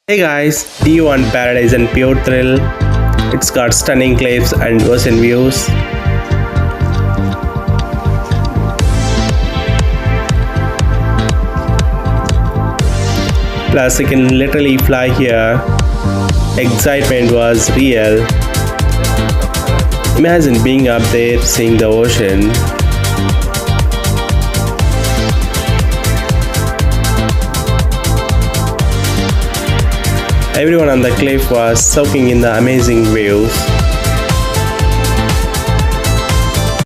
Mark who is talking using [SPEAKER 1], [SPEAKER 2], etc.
[SPEAKER 1] Hey guys, do you want paradise and pure thrill? It's got stunning cliffs and ocean views. Plus, you can literally fly here. Excitement was real. Imagine being up there seeing the ocean. Everyone on the cliff was soaking in the amazing views.